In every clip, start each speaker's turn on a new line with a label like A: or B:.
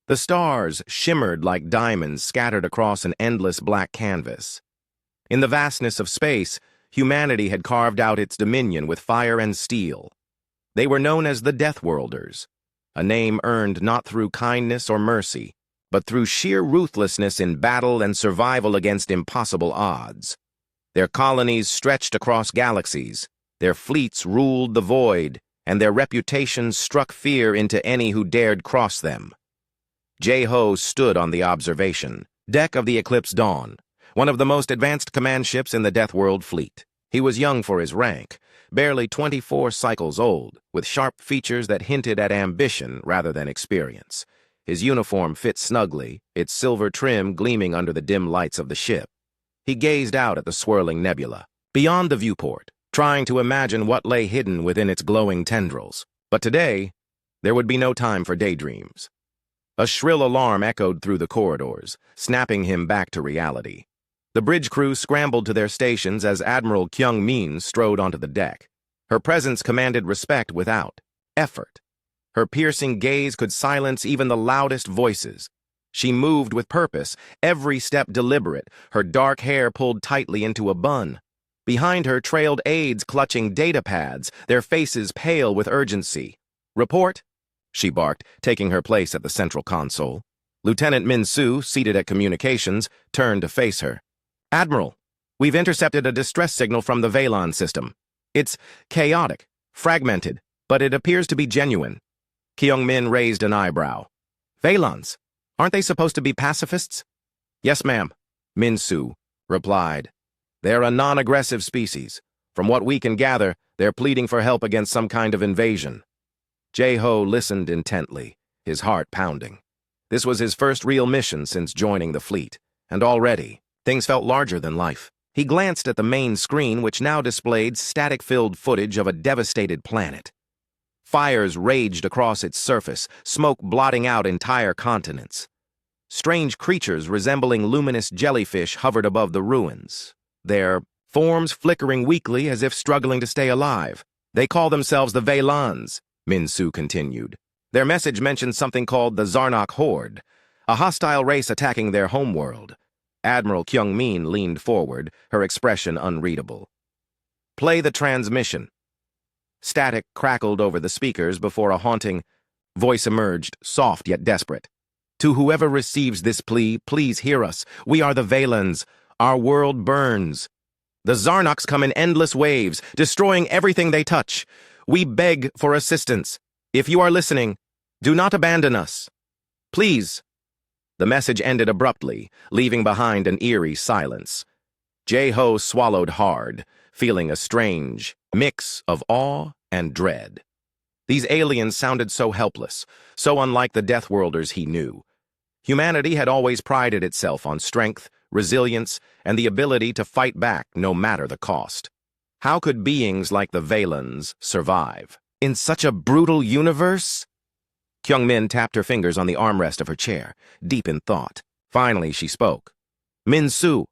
A: The stars shimmered like diamonds scattered across an endless black canvas. In the vastness of space, humanity had carved out its dominion with fire and steel. They were known as the Deathworlders, a name earned not through kindness or mercy, but through sheer ruthlessness in battle and survival against impossible odds. Their colonies stretched across galaxies, their fleets ruled the void, and their reputations struck fear into any who dared cross them. J-Ho stood on the observation deck of the Eclipse Dawn, one of the most advanced command ships in the Deathworld fleet. He was young for his rank, barely 24 cycles old, with sharp features that hinted at ambition rather than experience. His uniform fit snugly, its silver trim gleaming under the dim lights of the ship. He gazed out at the swirling nebula, beyond the viewport, trying to imagine what lay hidden within its glowing tendrils. But today, there would be no time for daydreams. A shrill alarm echoed through the corridors, snapping him back to reality. The bridge crew scrambled to their stations as Admiral Kyung-min strode onto the deck. Her presence commanded respect without effort. Her piercing gaze could silence even the loudest voices. She moved with purpose, every step deliberate, her dark hair pulled tightly into a bun. Behind her trailed aides clutching data pads, their faces pale with urgency. "Report," she barked, taking her place at the central console. Lieutenant Min-Soo, seated at communications, turned to face her. "Admiral, we've intercepted a distress signal from the Valon system. It's chaotic, fragmented, but it appears to be genuine." Kyung-min raised an eyebrow. "Valons? Aren't they supposed to be pacifists?" "Yes, ma'am," Min-Soo replied. "They're a non-aggressive species. From what we can gather, they're pleading for help against some kind of invasion." J-Ho listened intently, his heart pounding. This was his first real mission since joining the fleet, and already, things felt larger than life. He glanced at the main screen, which now displayed static-filled footage of a devastated planet. Fires raged across its surface, smoke blotting out entire continents. Strange creatures resembling luminous jellyfish hovered above the ruins, their forms flickering weakly as if struggling to stay alive. "They call themselves the Valons," Min-Soo continued. "Their message mentioned something called the Zarnok Horde, a hostile race attacking their homeworld." Admiral Kyung-min leaned forward, her expression unreadable. "Play the transmission." Static crackled over the speakers before a haunting voice emerged, soft yet desperate. "To whoever receives this plea, please hear us. We are the Valons. Our world burns. The Zarnoks come in endless waves, destroying everything they touch. We beg for assistance. If you are listening, do not abandon us. Please." The message ended abruptly, leaving behind an eerie silence. J-Ho swallowed hard, feeling a strange mix of awe and dread. These aliens sounded so helpless, so unlike the Deathworlders he knew. Humanity had always prided itself on strength, resilience, and the ability to fight back no matter the cost. How could beings like the Valons survive in such a brutal universe? Kyung-min tapped her fingers on the armrest of her chair, deep in thought. Finally, she spoke. "Min-Soo,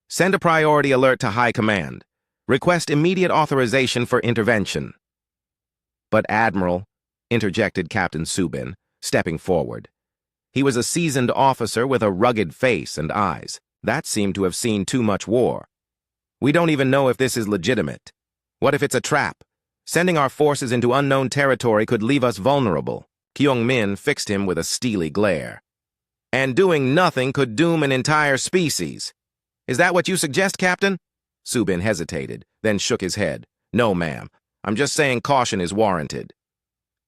A: send a priority alert to High Command. Request immediate authorization for intervention." "But Admiral," interjected Captain Subin, stepping forward. He was a seasoned officer with a rugged face and eyes that seemed to have seen too much war. "We don't even know if this is legitimate. What if it's a trap? Sending our forces into unknown territory could leave us vulnerable." Kyung-min fixed him with a steely glare. "And doing nothing could doom an entire species. Is that what you suggest, Captain?" Subin hesitated, then shook his head. "No, ma'am. I'm just saying caution is warranted."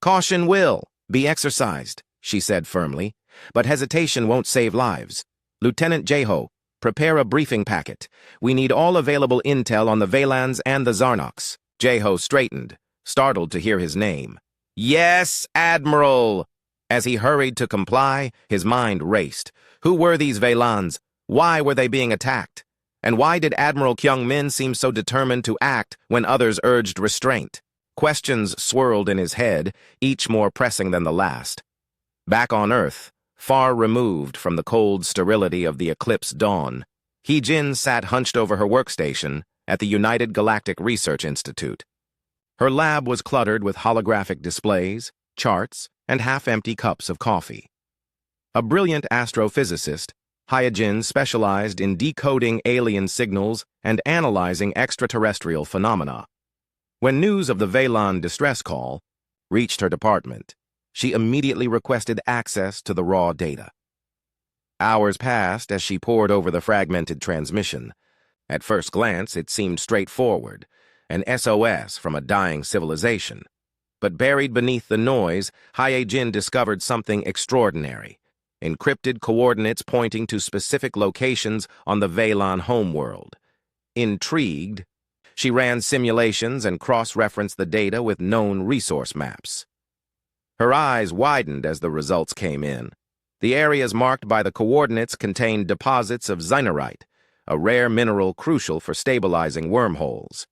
A: "Caution will be exercised," she said firmly, "but hesitation won't save lives. Lieutenant J-Ho, prepare a briefing packet. We need all available intel on the Valons and the Zarnoks." J-Ho straightened, startled to hear his name. "Yes, Admiral!" As he hurried to comply, his mind raced. Who were these Valons? Why were they being attacked? And why did Admiral Kyung-min seem so determined to act when others urged restraint? Questions swirled in his head, each more pressing than the last. Back on Earth, far removed from the cold sterility of the Eclipse Dawn, Hee-Jin sat hunched over her workstation at the United Galactic Research Institute. Her lab was cluttered with holographic displays, charts, and half-empty cups of coffee. A brilliant astrophysicist, Hyojin specialized in decoding alien signals and analyzing extraterrestrial phenomena. When news of the Velan distress call reached her department, she immediately requested access to the raw data. Hours passed as she pored over the fragmented transmission. At first glance, it seemed straightforward, an SOS from a dying civilization. But buried beneath the noise, Hyojin discovered something extraordinary: encrypted coordinates pointing to specific locations on the Velan homeworld. Intrigued, she ran simulations and cross-referenced the data with known resource maps. Her eyes widened as the results came in. The areas marked by the coordinates contained deposits of xynorite, a rare mineral crucial for stabilizing wormholes.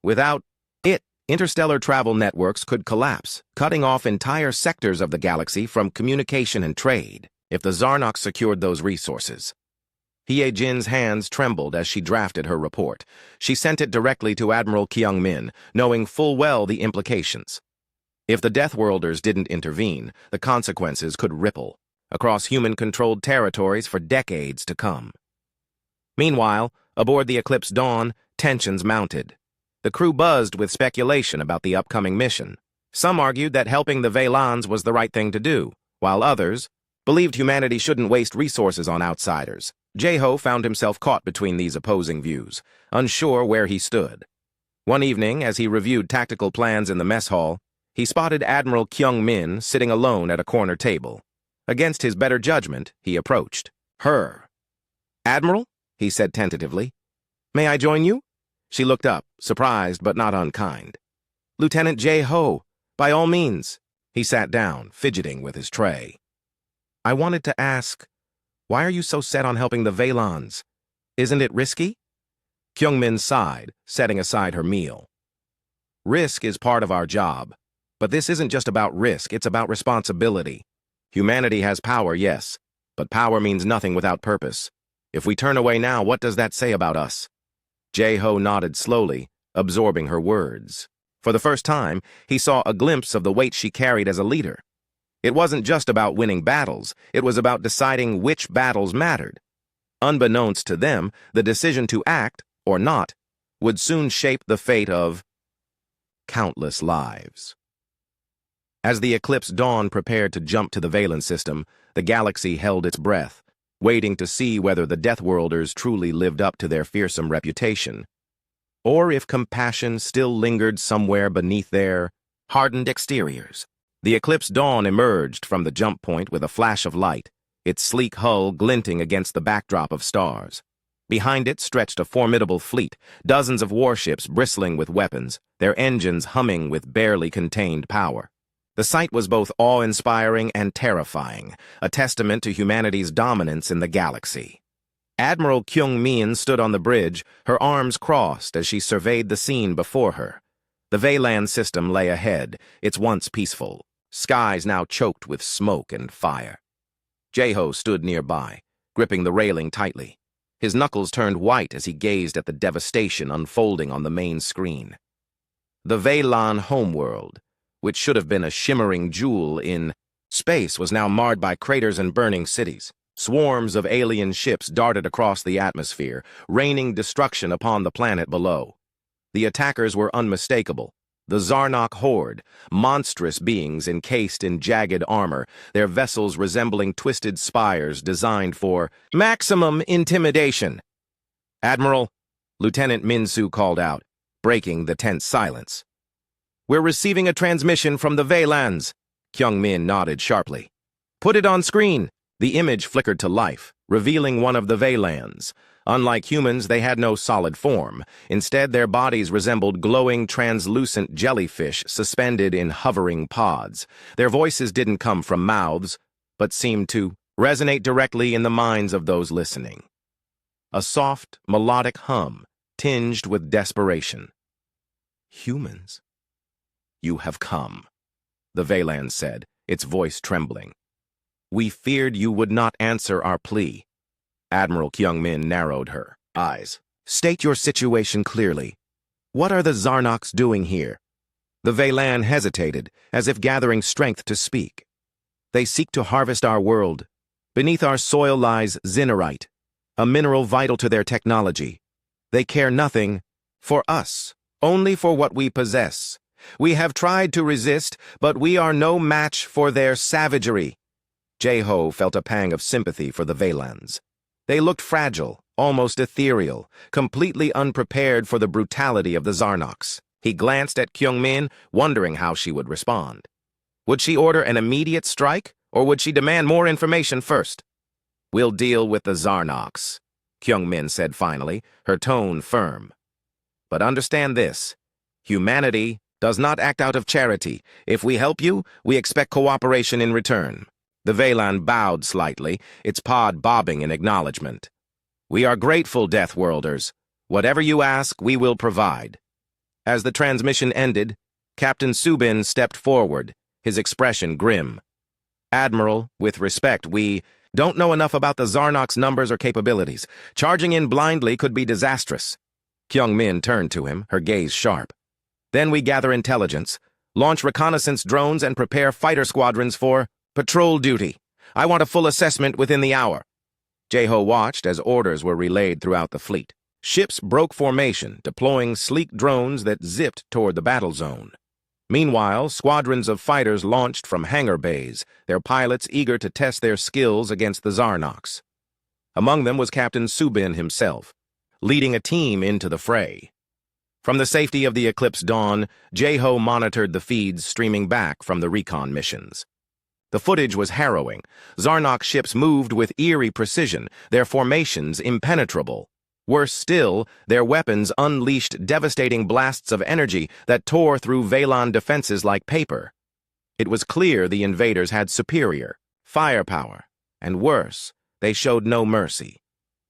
A: Without it, interstellar travel networks could collapse, cutting off entire sectors of the galaxy from communication and trade, if the Zarnox secured those resources. Hyojin's hands trembled as she drafted her report. She sent it directly to Admiral Kyung-min, knowing full well the implications. If the Deathworlders didn't intervene, the consequences could ripple across human-controlled territories for decades to come. Meanwhile, aboard the Eclipse Dawn, tensions mounted. The crew buzzed with speculation about the upcoming mission. Some argued that helping the Velans was the right thing to do, while others believed humanity shouldn't waste resources on outsiders. Jae-ho found himself caught between these opposing views, unsure where he stood. One evening, as he reviewed tactical plans in the mess hall, he spotted Admiral Kyung-min sitting alone at a corner table. Against his better judgment, he approached her. "Admiral?" he said tentatively. "May I join you?" She looked up, surprised but not unkind. "Lieutenant Jae-ho, by all means." He sat down, fidgeting with his tray. "I wanted to ask, why are you so set on helping the Velans? Isn't it risky?" Kyung-min sighed, setting aside her meal. "Risk is part of our job, but this isn't just about risk, it's about responsibility. Humanity has power, yes, but power means nothing without purpose. If we turn away now, what does that say about us?" Jae-ho nodded slowly, absorbing her words. For the first time, he saw a glimpse of the weight she carried as a leader. It wasn't just about winning battles, it was about deciding which battles mattered. Unbeknownst to them, the decision to act, or not, would soon shape the fate of countless lives. As the Eclipse Dawn prepared to jump to the Velan system, the galaxy held its breath, waiting to see whether the Deathworlders truly lived up to their fearsome reputation, or if compassion still lingered somewhere beneath their hardened exteriors. The Eclipse Dawn emerged from the jump point with a flash of light, its sleek hull glinting against the backdrop of stars. Behind it stretched a formidable fleet, dozens of warships bristling with weapons, their engines humming with barely contained power. The sight was both awe-inspiring and terrifying, a testament to humanity's dominance in the galaxy. Admiral Kyung-min stood on the bridge, her arms crossed as she surveyed the scene before her. The Velan system lay ahead, its once peaceful, skies now choked with smoke and fire. Jae-ho stood nearby, gripping the railing tightly. His knuckles turned white as he gazed at the devastation unfolding on the main screen. The Velan homeworld, which should have been a shimmering jewel in space, was now marred by craters and burning cities. Swarms of alien ships darted across the atmosphere, raining destruction upon the planet below. The attackers were unmistakable. The Zarnock horde, monstrous beings encased in jagged armor, their vessels resembling twisted spires designed for maximum intimidation. "Admiral," Lieutenant Min-soo called out, breaking the tense silence. "We're receiving a transmission from the Velans." Kyung-min nodded sharply. "Put it on screen." The image flickered to life, revealing one of the Velans. Unlike humans, they had no solid form. Instead, their bodies resembled glowing, translucent jellyfish suspended in hovering pods. Their voices didn't come from mouths, but seemed to resonate directly in the minds of those listening. A soft, melodic hum, tinged with desperation. "Humans? You have come," the Velan said, its voice trembling. "We feared you would not answer our plea." Admiral Kyung-min narrowed her eyes. "State your situation clearly. What are the Zarnox doing here?" The Velan hesitated, as if gathering strength to speak. "They seek to harvest our world, Beneath our soil lies zinerite, a mineral vital to their technology. They care nothing for us, only for what we possess. We have tried to resist, but we are no match for their savagery. Jeho felt a pang of sympathy for the Vaylans. They looked fragile, almost ethereal, completely unprepared for the brutality of the Zarnoks. He glanced at Kyungmin, wondering how she would respond. Would she order an immediate strike, or would she demand more information first? "We'll deal with the Zarnoks," Kyungmin said finally, her tone firm. "But understand this. Humanity does not act out of charity. If we help you, we expect cooperation in return." The Veylan bowed slightly, its pod bobbing in acknowledgement. "We are grateful, Deathworlders. Whatever you ask, we will provide." As the transmission ended, Captain Subin stepped forward, his expression grim. "Admiral, with respect, we don't know enough about the Zarnok's numbers or capabilities. Charging in blindly could be disastrous." Kyungmin turned to him, her gaze sharp. "Then we gather intelligence, launch reconnaissance drones, and prepare fighter squadrons for patrol duty. I want a full assessment within the hour." Jeho watched as orders were relayed throughout the fleet. Ships broke formation, deploying sleek drones that zipped toward the battle zone. Meanwhile, squadrons of fighters launched from hangar bays, their pilots eager to test their skills against the Zarnoks. Among them was Captain Subin himself, leading a team into the fray. From the safety of the Eclipse Dawn, Jeho monitored the feeds streaming back from the recon missions. The footage was harrowing. Zarnok ships moved with eerie precision, their formations impenetrable. Worse still, their weapons unleashed devastating blasts of energy that tore through Veylan defenses like paper. It was clear the invaders had superior firepower, and worse, they showed no mercy.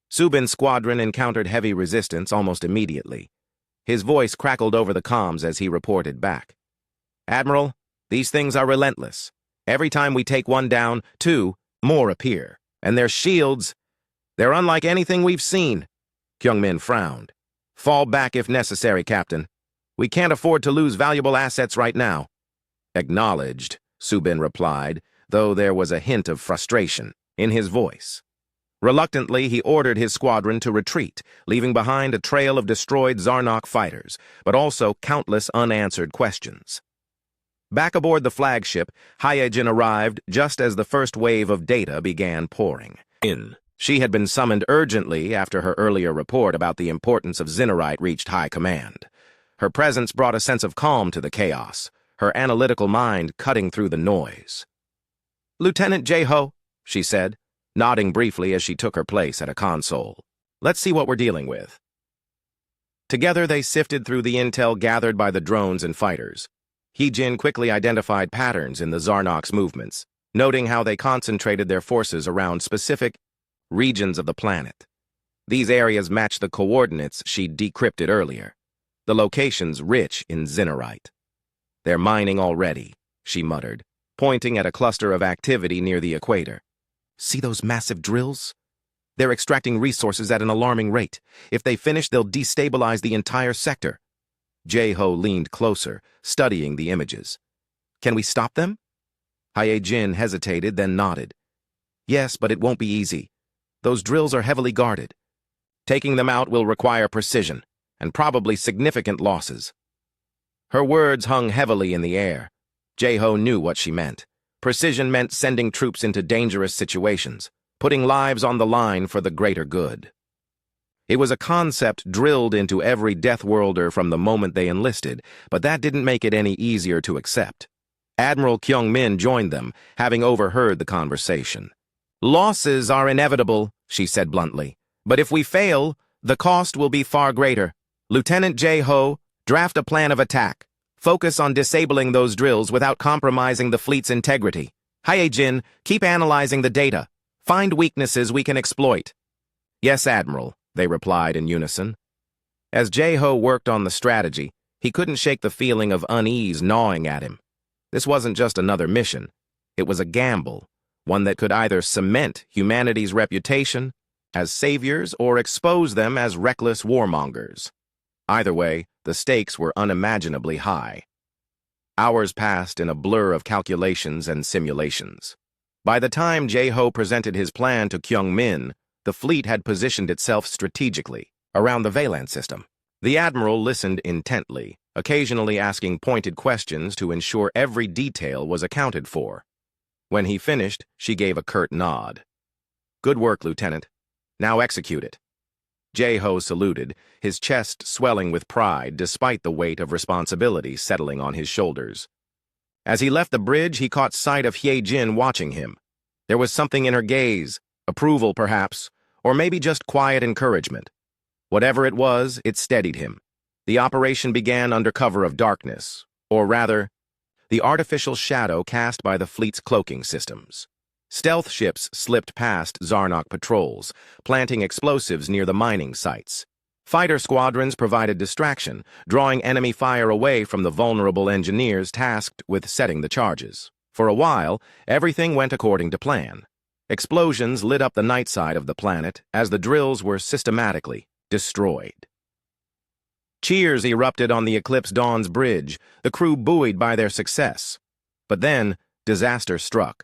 A: Subin's squadron encountered heavy resistance almost immediately. His voice crackled over the comms as he reported back. "Admiral, these things are relentless. Every time we take one down, two more appear. And their shields, they're unlike anything we've seen." Kyungmin frowned. "Fall back if necessary, Captain. We can't afford to lose valuable assets right now." "Acknowledged," Subin replied, though there was a hint of frustration in his voice. Reluctantly, he ordered his squadron to retreat, leaving behind a trail of destroyed Zarnok fighters, but also countless unanswered questions. Back aboard the flagship, Hyejin arrived just as the first wave of data began pouring in. She had been summoned urgently after her earlier report about the importance of Zinerite reached high command. Her presence brought a sense of calm to the chaos, her analytical mind cutting through the noise. "Lieutenant Jeho," she said, nodding briefly as she took her place at a console. "Let's see what we're dealing with." Together they sifted through the intel gathered by the drones and fighters. Hyejin quickly identified patterns in the Zarnok's movements, noting how they concentrated their forces around specific regions of the planet. These areas matched the coordinates she'd decrypted earlier, the locations rich in Zinerite. "They're mining already," she muttered, pointing at a cluster of activity near the equator. "See those massive drills? They're extracting resources at an alarming rate. If they finish, they'll destabilize the entire sector." Jeho leaned closer, studying the images. "Can we stop them?" Hyejin hesitated, then nodded. "Yes, but it won't be easy. Those drills are heavily guarded. Taking them out will require precision, and probably significant losses." Her words hung heavily in the air. Jeho knew what she meant. Precision meant sending troops into dangerous situations, putting lives on the line for the greater good. It was a concept drilled into every Deathworlder from the moment they enlisted, but that didn't make it any easier to accept. Admiral Kyungmin joined them, having overheard the conversation. "Losses are inevitable," she said bluntly, "but if we fail, the cost will be far greater. Lieutenant Jeho, draft a plan of attack. Focus on disabling those drills without compromising the fleet's integrity. Hyejin, keep analyzing the data. Find weaknesses we can exploit." "Yes, Admiral," they replied in unison. As Jeho worked on the strategy, he couldn't shake the feeling of unease gnawing at him. This wasn't just another mission. It was a gamble, one that could either cement humanity's reputation as saviors or expose them as reckless warmongers. Either way, the stakes were unimaginably high. Hours passed in a blur of calculations and simulations. By the time Jae-ho presented his plan to Kyung-min, the fleet had positioned itself strategically around the Valand system. The admiral listened intently, occasionally asking pointed questions to ensure every detail was accounted for. When he finished, she gave a curt nod. "Good work, Lieutenant. Now execute it." Jae-ho saluted, his chest swelling with pride despite the weight of responsibility settling on his shoulders. As he left the bridge, he caught sight of Hye-jin watching him. There was something in her gaze, approval perhaps, or maybe just quiet encouragement. Whatever it was, it steadied him. The operation began under cover of darkness, or rather, the artificial shadow cast by the fleet's cloaking systems. Stealth ships slipped past Zarnok patrols, planting explosives near the mining sites. Fighter squadrons provided distraction, drawing enemy fire away from the vulnerable engineers tasked with setting the charges. For a while, everything went according to plan. Explosions lit up the night side of the planet as the drills were systematically destroyed. Cheers erupted on the Eclipse Dawn's bridge, the crew buoyed by their success. But then, disaster struck.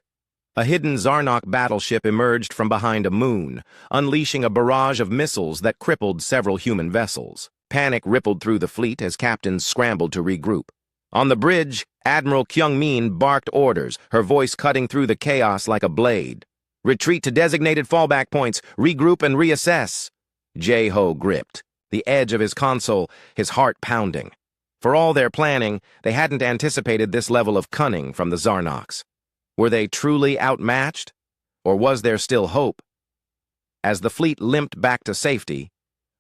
A: A hidden Zarnok battleship emerged from behind a moon, unleashing a barrage of missiles that crippled several human vessels. Panic rippled through the fleet as captains scrambled to regroup. On the bridge, Admiral Kyung-min barked orders, her voice cutting through the chaos like a blade. "Retreat to designated fallback points, regroup and reassess." Jae-ho gripped, the edge of his console, his heart pounding. For all their planning, they hadn't anticipated this level of cunning from the Zarnoks. Were they truly outmatched? Or was there still hope? As the fleet limped back to safety,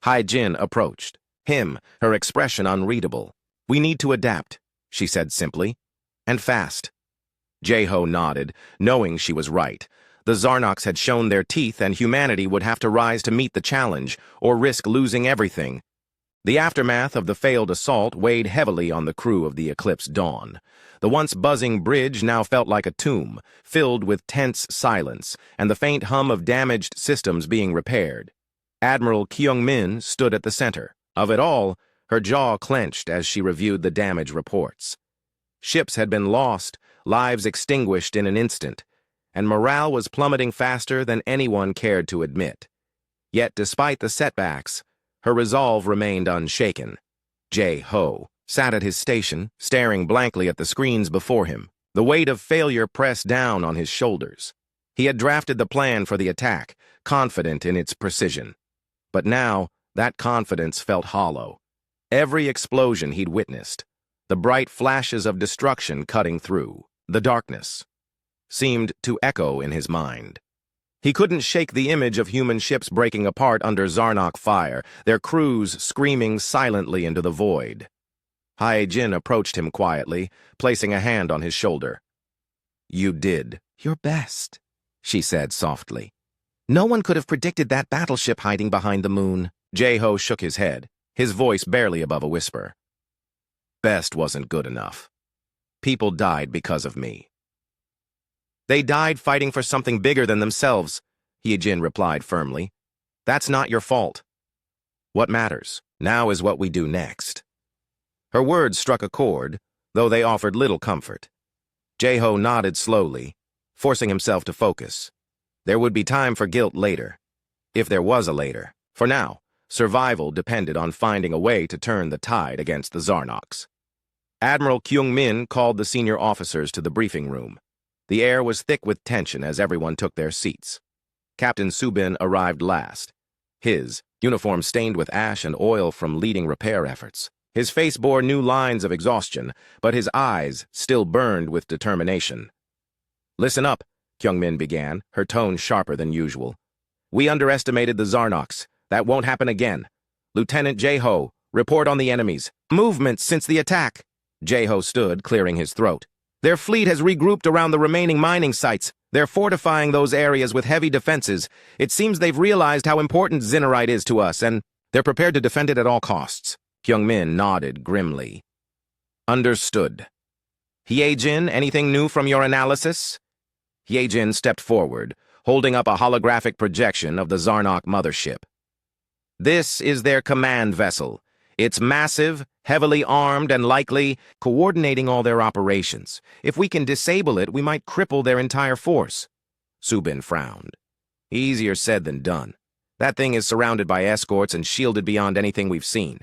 A: Hye-jin approached. Her expression unreadable. "We need to adapt," she said simply. "And fast." Jae-ho nodded, knowing she was right. The Zarnoks had shown their teeth and humanity would have to rise to meet the challenge, or risk losing everything. The aftermath of the failed assault weighed heavily on the crew of the Eclipse Dawn. The once buzzing bridge now felt like a tomb, filled with tense silence, and the faint hum of damaged systems being repaired. Admiral Kyung-min stood at the center. Of it all, her jaw clenched as she reviewed the damage reports. Ships had been lost, lives extinguished in an instant, and morale was plummeting faster than anyone cared to admit. Yet despite the setbacks, her resolve remained unshaken. Jae-ho sat at his station, staring blankly at the screens before him. The weight of failure pressed down on his shoulders. He had drafted the plan for the attack, confident in its precision. But now, that confidence felt hollow. Every explosion he'd witnessed, the bright flashes of destruction cutting through, the darkness, seemed to echo in his mind. He couldn't shake the image of human ships breaking apart under Zarnok fire, their crews screaming silently into the void. Hye-jin approached him quietly, placing a hand on his shoulder. "You did your best," she said softly. "No one could have predicted that battleship hiding behind the moon." Jae-ho shook his head, his voice barely above a whisper. "Best wasn't good enough. People died because of me." "They died fighting for something bigger than themselves," Hye-jin replied firmly. "That's not your fault. What matters now is what we do next." Her words struck a chord, though they offered little comfort. Jae-ho nodded slowly, forcing himself to focus. There would be time for guilt later, if there was a later. For now, survival depended on finding a way to turn the tide against the Zarnoks. Admiral Kyung-min called the senior officers to the briefing room. The air was thick with tension as everyone took their seats. Captain Subin arrived last, his uniform stained with ash and oil from leading repair efforts. His face bore new lines of exhaustion, but his eyes still burned with determination. "Listen up," Kyung-min began, her tone sharper than usual. "We underestimated the Zarnoks. That won't happen again. Lieutenant Jae-ho, report on the enemy's movements since the attack." Jae-ho stood, clearing his throat. "Their fleet has regrouped around the remaining mining sites. They're fortifying those areas with heavy defenses. It seems they've realized how important Zinnerite is to us, and they're prepared to defend it at all costs." Kyung-min nodded grimly. "Understood. Hye-jin, anything new from your analysis?" Hye-jin stepped forward, holding up a holographic projection of the Zarnok mothership. "This is their command vessel. It's massive, heavily armed, and likely coordinating all their operations. If we can disable it, we might cripple their entire force. Subin frowned. Easier said than done. That thing is surrounded by escorts and shielded beyond anything we've seen.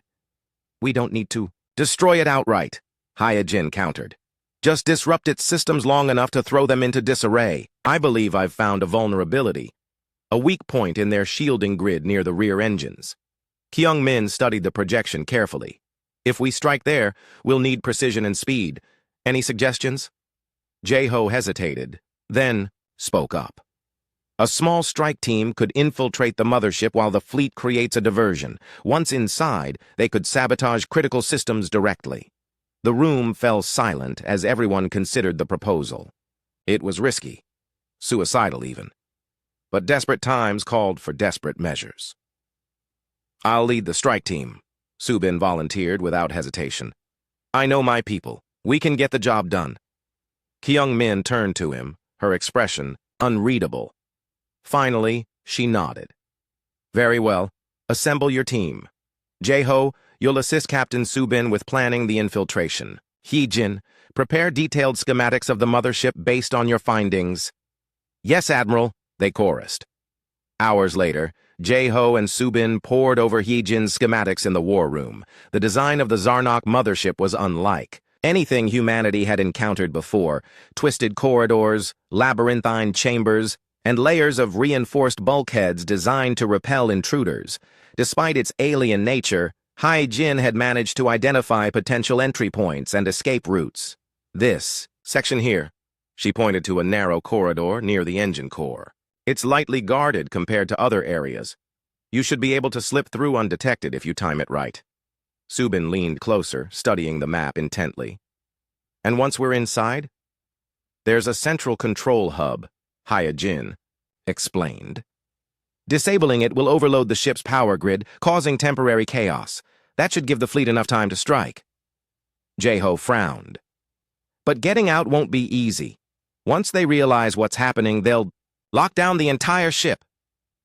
A: We don't need to destroy it outright, Hyojin countered. Just disrupt its systems long enough to throw them into disarray. I believe I've found a vulnerability, a weak point in their shielding grid near the rear engines. Kyung-min studied the projection carefully. If we strike there, we'll need precision and speed. Any suggestions? Jae-ho hesitated, then spoke up. A small strike team could infiltrate the mothership while the fleet creates a diversion. Once inside, they could sabotage critical systems directly. The room fell silent as everyone considered the proposal. It was risky, suicidal even. But desperate times called for desperate measures. I'll lead the strike team, Subin volunteered without hesitation. I know my people. We can get the job done. Kyung-min turned to him, her expression unreadable. Finally, she nodded. Very well. Assemble your team. Jae-ho, you'll assist Captain Subin with planning the infiltration. Hee-jin, prepare detailed schematics of the mothership based on your findings. Yes, Admiral, they chorused. Hours later, Jae-ho and Subin pored over Hee-jin's schematics in the war room. The design of the Zarnok mothership was unlike anything humanity had encountered before. Twisted corridors, labyrinthine chambers, and layers of reinforced bulkheads designed to repel intruders. Despite its alien nature, Hyojin had managed to identify potential entry points and escape routes. This section here, she pointed to a narrow corridor near the engine core. It's lightly guarded compared to other areas. You should be able to slip through undetected if you time it right. Subin leaned closer, studying the map intently. And once we're inside, there's a central control hub, Hyojin explained. Disabling it will overload the ship's power grid, causing temporary chaos. That should give the fleet enough time to strike. Jae-ho frowned. But getting out won't be easy. Once they realize what's happening, they'll lock down the entire ship.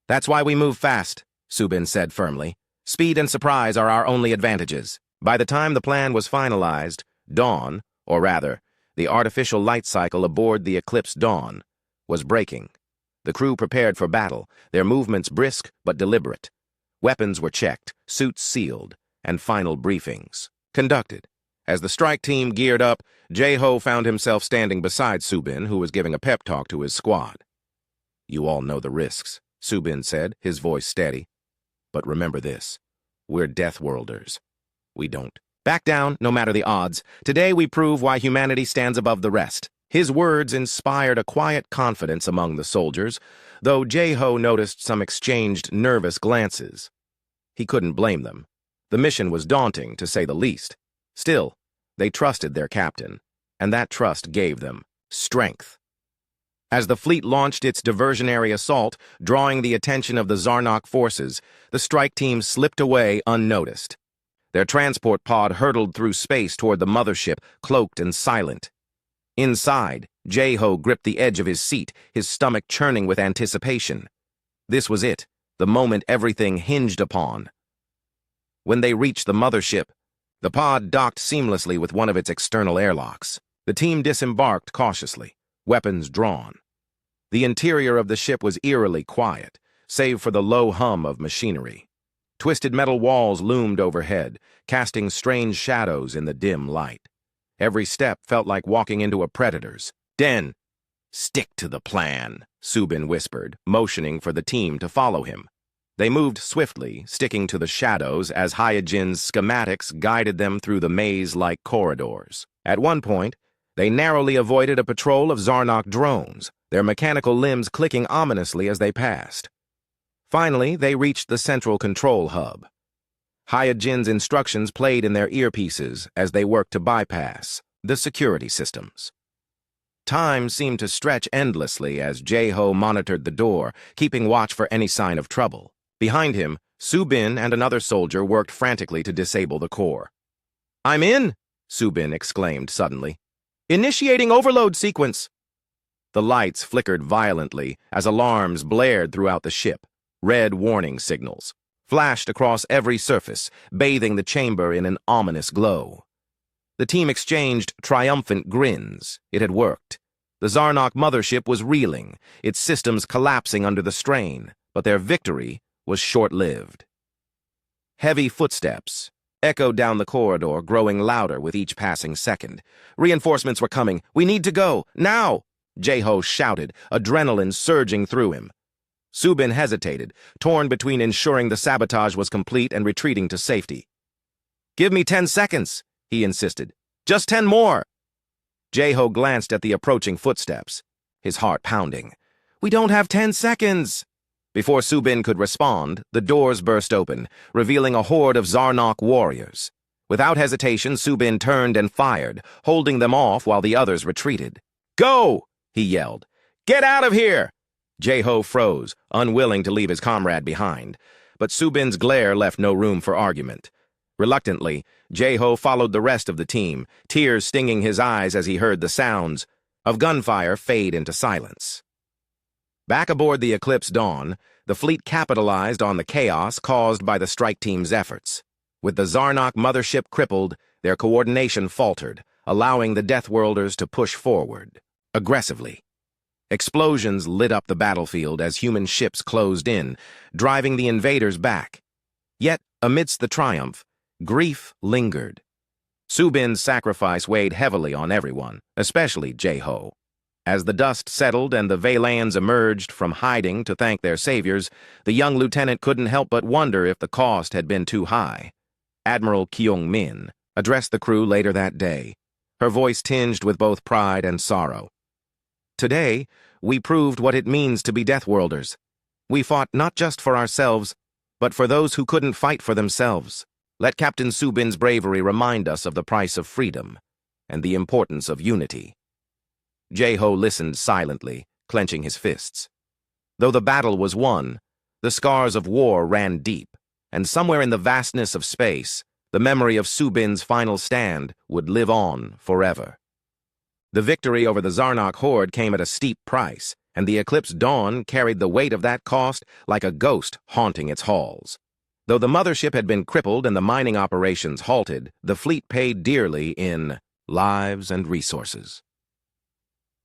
A: That's why we move fast, Subin said firmly. Speed and surprise are our only advantages. By the time the plan was finalized, dawn, or rather, the artificial light cycle aboard the Eclipse Dawn, was breaking. The crew prepared for battle, their movements brisk but deliberate. Weapons were checked, suits sealed, and final briefings conducted. As the strike team geared up, Jae-ho found himself standing beside Subin, who was giving a pep talk to his squad. You all know the risks, Subin said, his voice steady. But remember this, we're Deathworlders. We don't back down, no matter the odds. Today we prove why humanity stands above the rest. His words inspired a quiet confidence among the soldiers, though Jae-ho noticed some exchanged nervous glances. He couldn't blame them. The mission was daunting, to say the least. Still, they trusted their captain, and that trust gave them strength. As the fleet launched its diversionary assault, drawing the attention of the Zarnok forces, the strike team slipped away unnoticed. Their transport pod hurtled through space toward the mothership, cloaked and silent. Inside, Jae-ho gripped the edge of his seat, his stomach churning with anticipation. This was it, the moment everything hinged upon. When they reached the mothership, the pod docked seamlessly with one of its external airlocks. The team disembarked cautiously, weapons drawn. The interior of the ship was eerily quiet, save for the low hum of machinery. Twisted metal walls loomed overhead, casting strange shadows in the dim light. Every step felt like walking into a predator's den. Stick to the plan, Subin whispered, motioning for the team to follow him. They moved swiftly, sticking to the shadows as Hyojin's schematics guided them through the maze-like corridors. At one point, they narrowly avoided a patrol of Zarnok drones, their mechanical limbs clicking ominously as they passed. Finally, they reached the central control hub. Hyojin's instructions played in their earpieces as they worked to bypass the security systems. Time seemed to stretch endlessly as Jae-ho monitored the door, keeping watch for any sign of trouble. Behind him, Subin and another soldier worked frantically to disable the core. "I'm in!" Subin exclaimed suddenly. "Initiating overload sequence!" The lights flickered violently as alarms blared throughout the ship. Red warning signals flashed across every surface, bathing the chamber in an ominous glow. The team exchanged triumphant grins. It had worked. The Zarnok mothership was reeling, its systems collapsing under the strain, but their victory was short-lived. Heavy footsteps echoed down the corridor, growing louder with each passing second. Reinforcements were coming. "We need to go, now!" Jeho shouted, adrenaline surging through him. Subin hesitated, torn between ensuring the sabotage was complete and retreating to safety. "Give me 10 seconds, he insisted. "Just 10 more." Jeho glanced at the approaching footsteps, his heart pounding. "We don't have 10 seconds." Before Subin could respond, the doors burst open, revealing a horde of Zarnok warriors. Without hesitation, Subin turned and fired, holding them off while the others retreated. "Go!" he yelled. "Get out of here!" Jeho froze, unwilling to leave his comrade behind, but Subin's glare left no room for argument. Reluctantly, Jeho followed the rest of the team, tears stinging his eyes as he heard the sounds of gunfire fade into silence. Back aboard the Eclipse Dawn, the fleet capitalized on the chaos caused by the strike team's efforts. With the Zarnok mothership crippled, their coordination faltered, allowing the Deathworlders to push forward aggressively. Explosions lit up the battlefield as human ships closed in, driving the invaders back. Yet, amidst the triumph, grief lingered. Subin's sacrifice weighed heavily on everyone, especially Jeho. As the dust settled and the Vaylans emerged from hiding to thank their saviors, the young lieutenant couldn't help but wonder if the cost had been too high. Admiral Kyung-min addressed the crew later that day, her voice tinged with both pride and sorrow. "Today, we proved what it means to be Deathworlders. We fought not just for ourselves, but for those who couldn't fight for themselves. Let Captain Subin's bravery remind us of the price of freedom and the importance of unity." Jeho listened silently, clenching his fists. Though the battle was won, the scars of war ran deep, and somewhere in the vastness of space, the memory of Subin's final stand would live on forever. The victory over the Zarnok horde came at a steep price, and the Eclipse Dawn carried the weight of that cost like a ghost haunting its halls. Though the mothership had been crippled and the mining operations halted, the fleet paid dearly in lives and resources.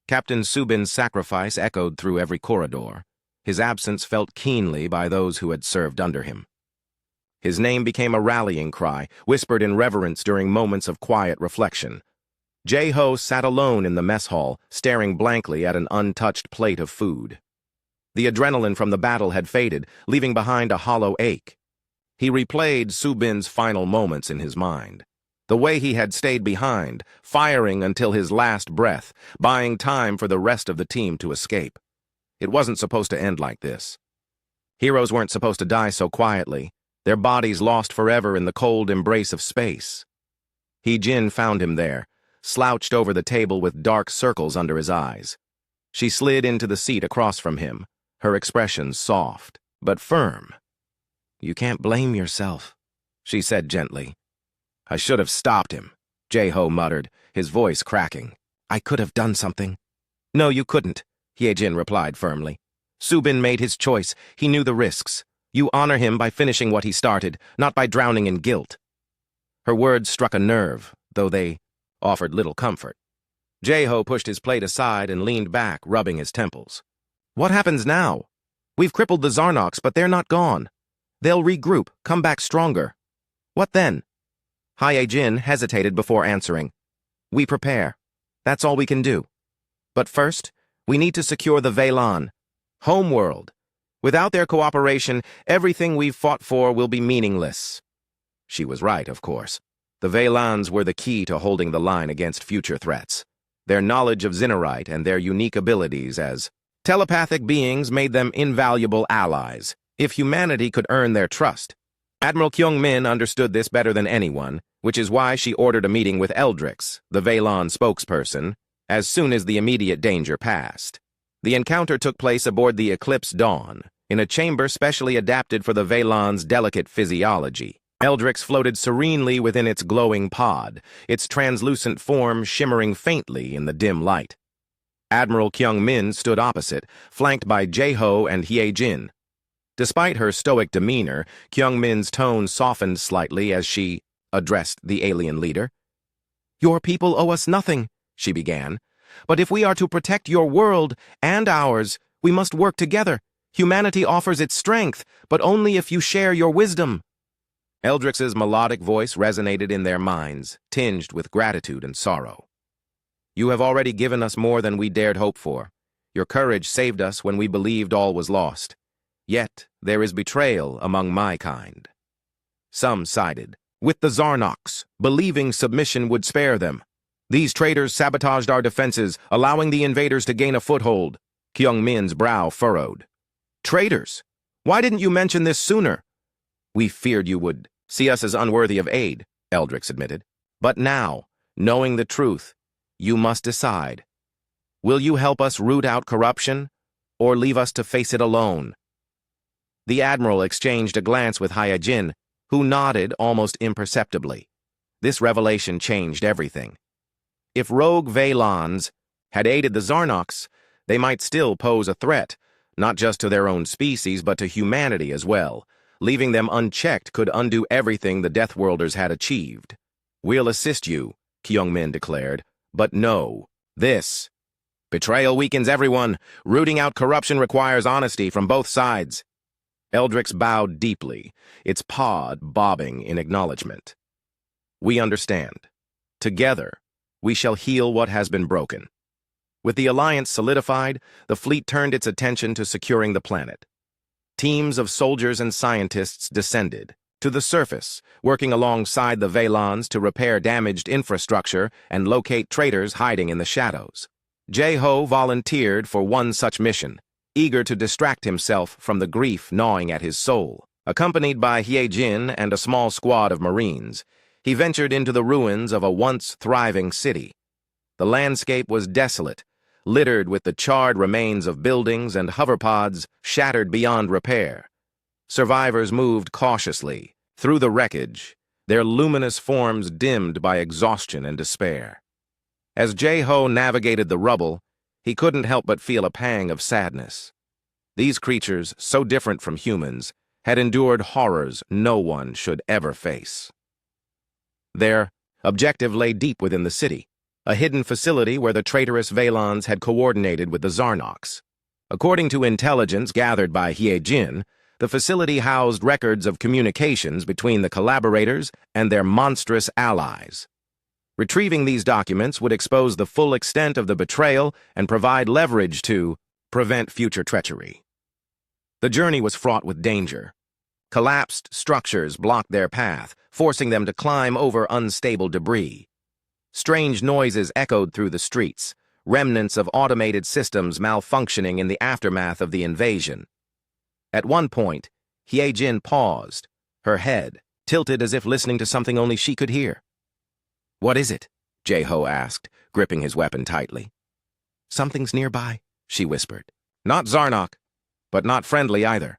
A: Captain Subin's sacrifice echoed through every corridor. His absence felt keenly by those who had served under him. His name became a rallying cry, whispered in reverence during moments of quiet reflection. Jeho sat alone in the mess hall, staring blankly at an untouched plate of food. The adrenaline from the battle had faded, leaving behind a hollow ache. He replayed Subin's final moments in his mind. The way he had stayed behind, firing until his last breath, buying time for the rest of the team to escape. It wasn't supposed to end like this. Heroes weren't supposed to die so quietly, their bodies lost forever in the cold embrace of space. He-Jin found him there, slouched over the table with dark circles under his eyes. She slid into the seat across from him, her expression soft, but firm. "You can't blame yourself," she said gently. "I should have stopped him," Jeho muttered, his voice cracking. "I could have done something." "No, you couldn't," Hye-Jin replied firmly. "Subin made his choice. He knew the risks. You honor him by finishing what he started, not by drowning in guilt." Her words struck a nerve, though they offered little comfort. Jeho pushed his plate aside and leaned back, rubbing his temples. "What happens now? We've crippled the Zarnoks, but they're not gone. They'll regroup, come back stronger. What then?" Hye-Jin hesitated before answering. "We prepare. That's all we can do. But first, we need to secure the Veylan, homeworld. Without their cooperation, everything we've fought for will be meaningless." She was right, of course. The Veylans were the key to holding the line against future threats. Their knowledge of Zinnerite and their unique abilities as telepathic beings made them invaluable allies, if humanity could earn their trust. Admiral Kyung-min understood this better than anyone, which is why she ordered a meeting with Eldrix, the Veylan spokesperson, as soon as the immediate danger passed. The encounter took place aboard the Eclipse Dawn, in a chamber specially adapted for the Veylan's delicate physiology. Eldrix floated serenely within its glowing pod, its translucent form shimmering faintly in the dim light. Admiral Kyung-min stood opposite, flanked by Jeho and Hye-Jin. Despite her stoic demeanor, Kyung-min's tone softened slightly as she addressed the alien leader. "Your people owe us nothing," she began. But if we are to protect your world and ours, we must work together. Humanity offers its strength, but only if you share your wisdom." Eldrix's melodic voice resonated in their minds, tinged with gratitude and sorrow. "You have already given us more than we dared hope for. Your courage saved us when we believed all was lost. Yet there is betrayal among my kind." Some sided with the Zarnoks, believing submission would spare them. "These traitors sabotaged our defenses, allowing the invaders to gain a foothold." Kyung-min's brow furrowed. "Traitors? Why didn't you mention this sooner?" "We feared you would see us as unworthy of aid," Eldrix admitted. "But now, knowing the truth, you must decide. Will you help us root out corruption, or leave us to face it alone?" The Admiral exchanged a glance with Hyejin, who nodded almost imperceptibly. This revelation changed everything. If rogue Veilons had aided the Zarnoks, they might still pose a threat, not just to their own species, but to humanity as well. Leaving them unchecked could undo everything the Deathworlders had achieved. "We'll assist you," Kyung-min declared, "but know this. Betrayal weakens everyone. Rooting out corruption requires honesty from both sides." Eldrix bowed deeply, its pod bobbing in acknowledgement. "We understand. Together, we shall heal what has been broken." With the alliance solidified, the fleet turned its attention to securing the planet. Teams of soldiers and scientists descended to the surface, working alongside the Veilons to repair damaged infrastructure and locate traitors hiding in the shadows. Jae-ho volunteered for one such mission, eager to distract himself from the grief gnawing at his soul. Accompanied by Hyejin and a small squad of Marines, he ventured into the ruins of a once thriving city. The landscape was desolate, littered with the charred remains of buildings and hoverpods shattered beyond repair. Survivors moved cautiously through the wreckage, their luminous forms dimmed by exhaustion and despair. As Jae-ho navigated the rubble, he couldn't help but feel a pang of sadness. These creatures, so different from humans, had endured horrors no one should ever face. Their objective lay deep within the city, a hidden facility where the traitorous Veilons had coordinated with the Zarnoks. According to intelligence gathered by Hyejin, the facility housed records of communications between the collaborators and their monstrous allies. Retrieving these documents would expose the full extent of the betrayal and provide leverage to prevent future treachery. The journey was fraught with danger. Collapsed structures blocked their path, forcing them to climb over unstable debris. Strange noises echoed through the streets, remnants of automated systems malfunctioning in the aftermath of the invasion. At one point, Hyejin paused, her head tilted as if listening to something only she could hear. "What is it?" Jae-ho asked, gripping his weapon tightly. "Something's nearby," she whispered. "Not Zarnok, but not friendly either."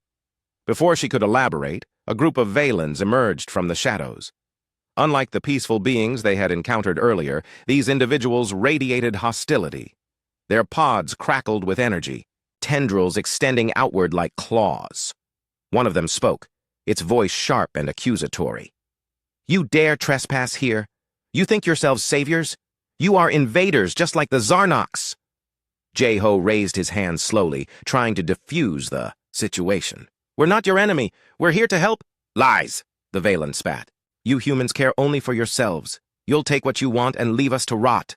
A: Before she could elaborate, a group of Veilons emerged from the shadows. Unlike the peaceful beings they had encountered earlier, these individuals radiated hostility. Their pods crackled with energy, tendrils extending outward like claws. One of them spoke, its voice sharp and accusatory. "You dare trespass here? You think yourselves saviors? You are invaders just like the Zarnoks." Jae-ho raised his hand slowly, trying to diffuse the situation. "We're not your enemy. We're here to help." "Lies," the Veilon spat. "You humans care only for yourselves. You'll take what you want and leave us to rot."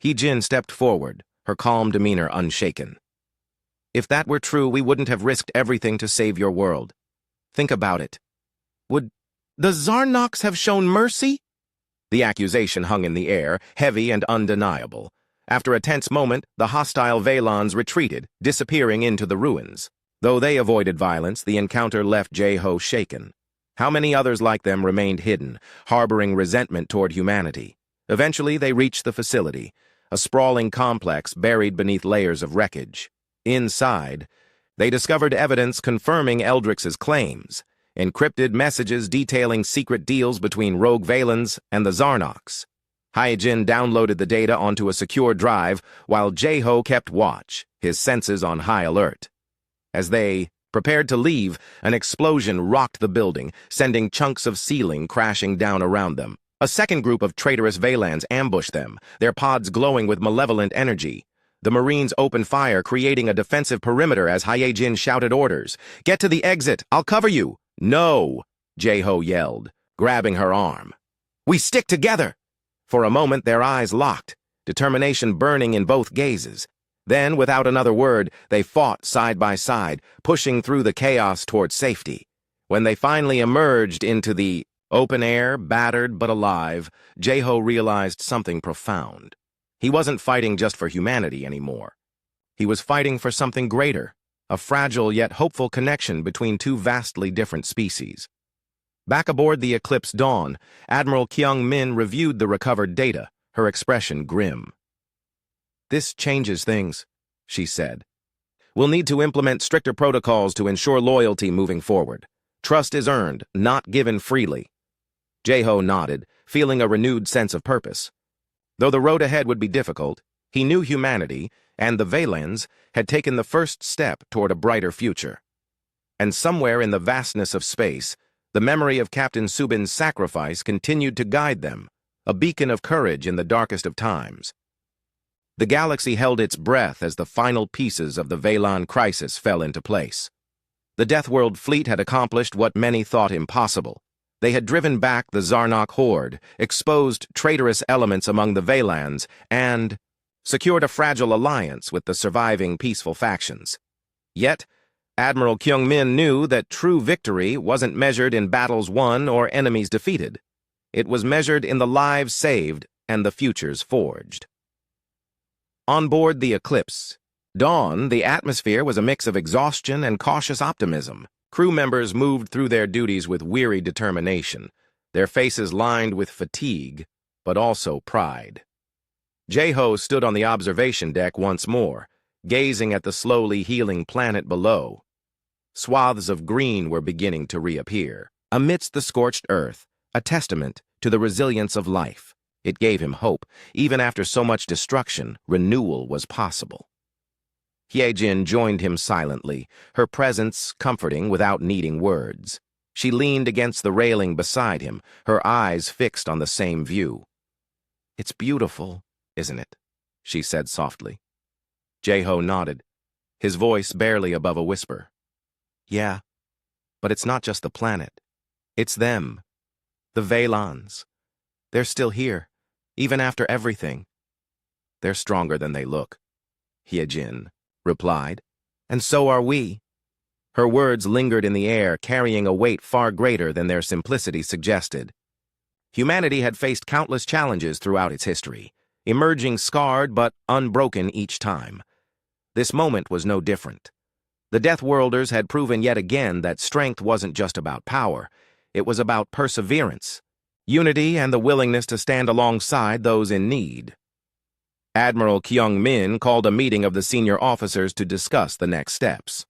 A: Hyejin stepped forward, her calm demeanor unshaken. "If that were true, we wouldn't have risked everything to save your world. Think about it. Would the Zarnoks have shown mercy?" The accusation hung in the air, heavy and undeniable. After a tense moment, the hostile Veilons retreated, disappearing into the ruins. Though they avoided violence, the encounter left Jae-ho shaken. How many others like them remained hidden, harboring resentment toward humanity? Eventually, they reached the facility, a sprawling complex buried beneath layers of wreckage. Inside, they discovered evidence confirming Eldrix's claims, encrypted messages detailing secret deals between rogue Veilons and the Zarnoks. Hyejin downloaded the data onto a secure drive, while Jae-ho kept watch, his senses on high alert. As they prepared to leave, an explosion rocked the building, sending chunks of ceiling crashing down around them. A second group of traitorous Vaylans ambushed them, their pods glowing with malevolent energy. The Marines opened fire, creating a defensive perimeter as Hyejin shouted orders. "Get to the exit! I'll cover you!" "No!" Jae-ho yelled, grabbing her arm. "We stick together!" For a moment, their eyes locked, determination burning in both gazes. Then, without another word, they fought side by side, pushing through the chaos toward safety. When they finally emerged into the open air, battered but alive, Jae-ho realized something profound. He wasn't fighting just for humanity anymore. He was fighting for something greater, a fragile yet hopeful connection between two vastly different species. Back aboard the Eclipse Dawn, Admiral Kyung-min reviewed the recovered data, her expression grim. "This changes things," she said. "We'll need to implement stricter protocols to ensure loyalty moving forward. Trust is earned, not given freely." Jae-ho nodded, feeling a renewed sense of purpose. Though the road ahead would be difficult, he knew humanity, and the Vaylans, had taken the first step toward a brighter future. And somewhere in the vastness of space, the memory of Captain Subin's sacrifice continued to guide them, a beacon of courage in the darkest of times. The galaxy held its breath as the final pieces of the Veylan crisis fell into place. The Deathworld fleet had accomplished what many thought impossible. They had driven back the Zarnok horde, exposed traitorous elements among the Vaylans, and secured a fragile alliance with the surviving peaceful factions. Yet, Admiral Kyung-min knew that true victory wasn't measured in battles won or enemies defeated. It was measured in the lives saved and the futures forged. On board the Eclipse Dawn, the atmosphere was a mix of exhaustion and cautious optimism. Crew members moved through their duties with weary determination, their faces lined with fatigue, but also pride. Jae-ho stood on the observation deck once more, gazing at the slowly healing planet below. Swaths of green were beginning to reappear. Amidst the scorched earth, a testament to the resilience of life. It gave him hope. Even after so much destruction, renewal was possible. Hyejin joined him silently, her presence comforting without needing words. She leaned against the railing beside him, her eyes fixed on the same view. "It's beautiful, isn't it?" she said softly. Jae-ho nodded, his voice barely above a whisper. "Yeah, but it's not just the planet. It's them. The Vaylans. They're still here, even after everything." "They're stronger than they look," Hyejin replied. "And so are we." Her words lingered in the air, carrying a weight far greater than their simplicity suggested. Humanity had faced countless challenges throughout its history, emerging scarred but unbroken each time. This moment was no different. The Deathworlders had proven yet again that strength wasn't just about power, it was about perseverance, unity, and the willingness to stand alongside those in need. Admiral Kyung-min called a meeting of the senior officers to discuss the next steps.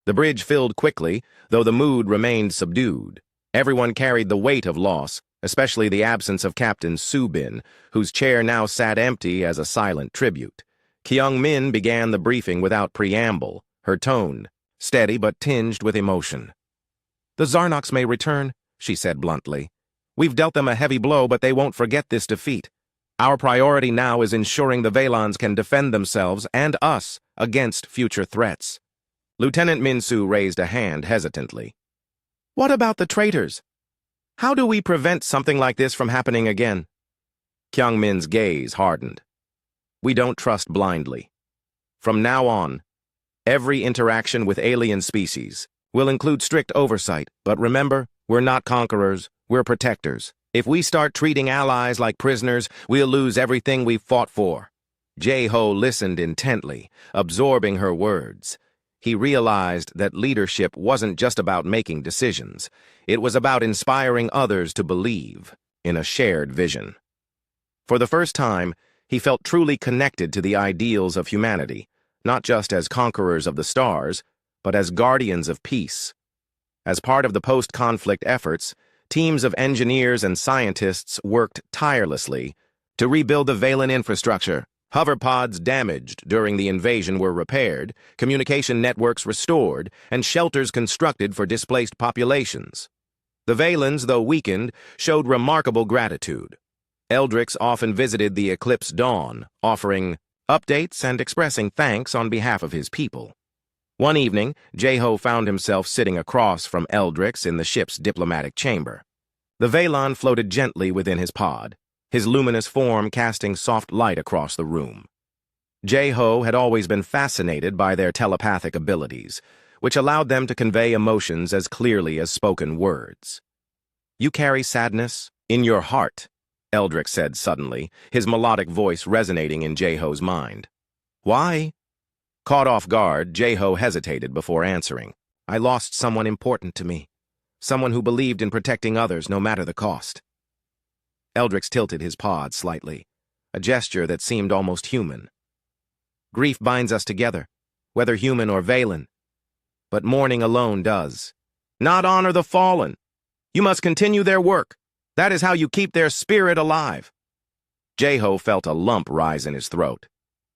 A: The bridge filled quickly, though the mood remained subdued. Everyone carried the weight of loss, especially the absence of Captain Subin, whose chair now sat empty as a silent tribute. Kyung-min began the briefing without preamble, her tone steady but tinged with emotion. "The Zarnoks may return," she said bluntly. "We've dealt them a heavy blow, but they won't forget this defeat. Our priority now is ensuring the Vaylans can defend themselves and us against future threats." Lieutenant Min-soo raised a hand hesitantly. "What about the traitors? How do we prevent something like this from happening again?" Kyung-min's gaze hardened. "We don't trust blindly. From now on, every interaction with alien species will include strict oversight, but remember, we're not conquerors, we're protectors. If we start treating allies like prisoners, we'll lose everything we've fought for." Jae-ho listened intently, absorbing her words. He realized that leadership wasn't just about making decisions. It was about inspiring others to believe in a shared vision. For the first time, he felt truly connected to the ideals of humanity, not just as conquerors of the stars, but as guardians of peace. As part of the post-conflict efforts, teams of engineers and scientists worked tirelessly to rebuild the Veylan infrastructure. Hoverpods damaged during the invasion were repaired, communication networks restored, and shelters constructed for displaced populations. The Valens, though weakened, showed remarkable gratitude. Eldrix often visited the Eclipse Dawn, offering updates and expressing thanks on behalf of his people. One evening, Jeho found himself sitting across from Eldrix in the ship's diplomatic chamber. The Valon floated gently within his pod, his luminous form casting soft light across the room. Jeho had always been fascinated by their telepathic abilities, which allowed them to convey emotions as clearly as spoken words. "You carry sadness in your heart," Eldrix said suddenly, his melodic voice resonating in Jeho's mind. "Why?" Caught off guard, Jeho hesitated before answering. "I lost someone important to me, someone who believed in protecting others no matter the cost." Eldrix tilted his pod slightly, a gesture that seemed almost human. "Grief binds us together, whether human or Valen. But mourning alone does. Not honor the fallen. You must continue their work. That is how you keep their spirit alive." Jeho felt a lump rise in his throat.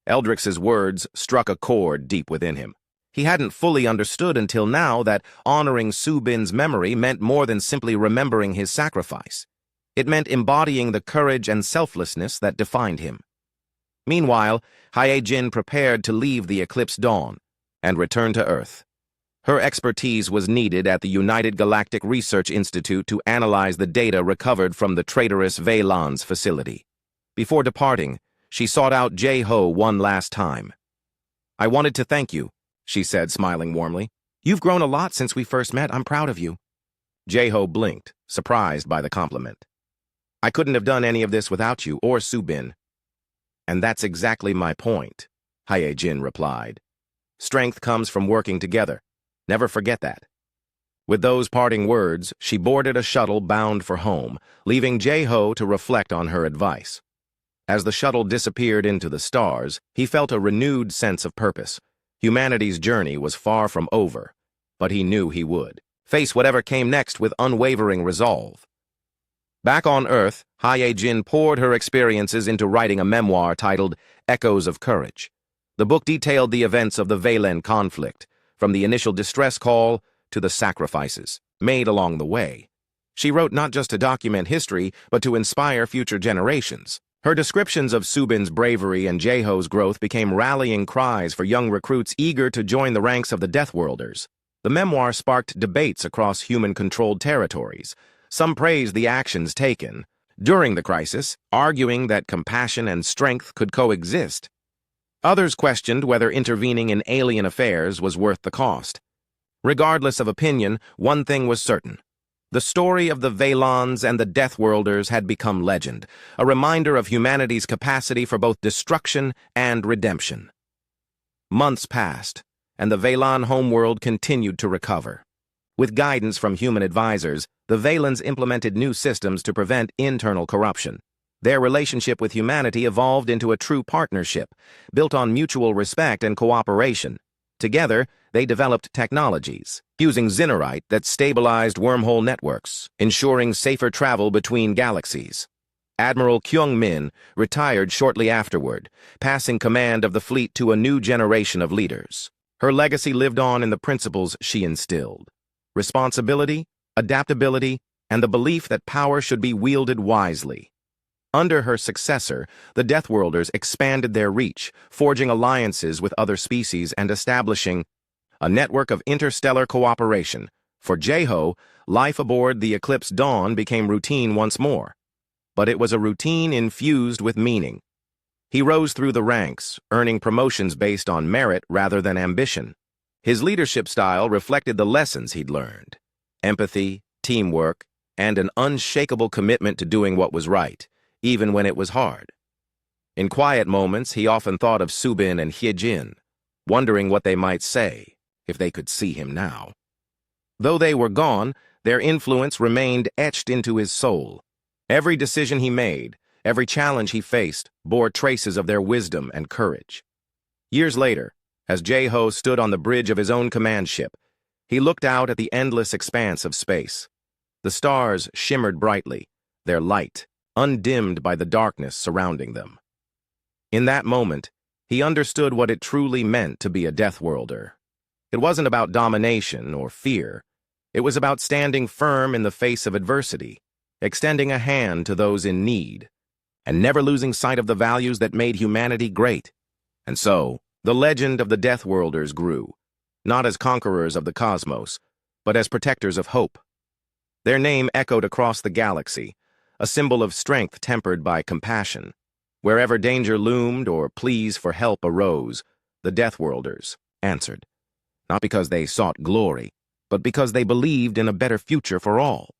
A: Eldrix's words struck a chord deep within him. He hadn't fully understood until now that honoring Subin's memory meant more than simply remembering his sacrifice. It meant embodying the courage and selflessness that defined him. Meanwhile, Hyejin prepared to leave the Eclipse Dawn and return to Earth. Her expertise was needed at the United Galactic Research Institute to analyze the data recovered from the traitorous Valon's facility. Before departing, she sought out Jeho one last time. "I wanted to thank you," she said, smiling warmly. "You've grown a lot since we first met. I'm proud of you." Jeho blinked, surprised by the compliment. "I couldn't have done any of this without you or Subin." "And that's exactly my point," Hyejin replied. "Strength comes from working together. Never forget that." With those parting words, she boarded a shuttle bound for home, leaving Jeho to reflect on her advice. As the shuttle disappeared into the stars, he felt a renewed sense of purpose. Humanity's journey was far from over, but he knew he would face whatever came next with unwavering resolve. Back on Earth, Hyejin poured her experiences into writing a memoir titled Echoes of Courage. The book detailed the events of the Valen conflict, from the initial distress call to the sacrifices made along the way. She wrote not just to document history, but to inspire future generations. Her descriptions of Subin's bravery and Jeho's growth became rallying cries for young recruits eager to join the ranks of the Deathworlders. The memoir sparked debates across human-controlled territories. Some praised the actions taken during the crisis, arguing that compassion and strength could coexist. Others questioned whether intervening in alien affairs was worth the cost. Regardless of opinion, one thing was certain. The story of the Valons and the Deathworlders had become legend, a reminder of humanity's capacity for both destruction and redemption. Months passed, and the Valon homeworld continued to recover. With guidance from human advisors, the Valens implemented new systems to prevent internal corruption. Their relationship with humanity evolved into a true partnership, built on mutual respect and cooperation. Together, they developed technologies, using Xenorite that stabilized wormhole networks, ensuring safer travel between galaxies. Admiral Kyung-min retired shortly afterward, passing command of the fleet to a new generation of leaders. Her legacy lived on in the principles she instilled: responsibility, adaptability, and the belief that power should be wielded wisely. Under her successor, the Deathworlders expanded their reach, forging alliances with other species and establishing a network of interstellar cooperation. For Jeho, life aboard the Eclipse Dawn became routine once more. But it was a routine infused with meaning. He rose through the ranks, earning promotions based on merit rather than ambition. His leadership style reflected the lessons he'd learned: empathy, teamwork, and an unshakable commitment to doing what was right, even when it was hard. In quiet moments, he often thought of Subin and Hyejin, wondering what they might say if they could see him now. Though they were gone, their influence remained etched into his soul. Every decision he made, every challenge he faced, bore traces of their wisdom and courage. Years later, as Jeho stood on the bridge of his own command ship, he looked out at the endless expanse of space. The stars shimmered brightly, their light undimmed by the darkness surrounding them. In that moment, he understood what it truly meant to be a Deathworlder. It wasn't about domination or fear. It was about standing firm in the face of adversity, extending a hand to those in need, and never losing sight of the values that made humanity great. And so, the legend of the Deathworlders grew, not as conquerors of the cosmos, but as protectors of hope. Their name echoed across the galaxy, a symbol of strength tempered by compassion. Wherever danger loomed or pleas for help arose, the Deathworlders answered, not because they sought glory, but because they believed in a better future for all.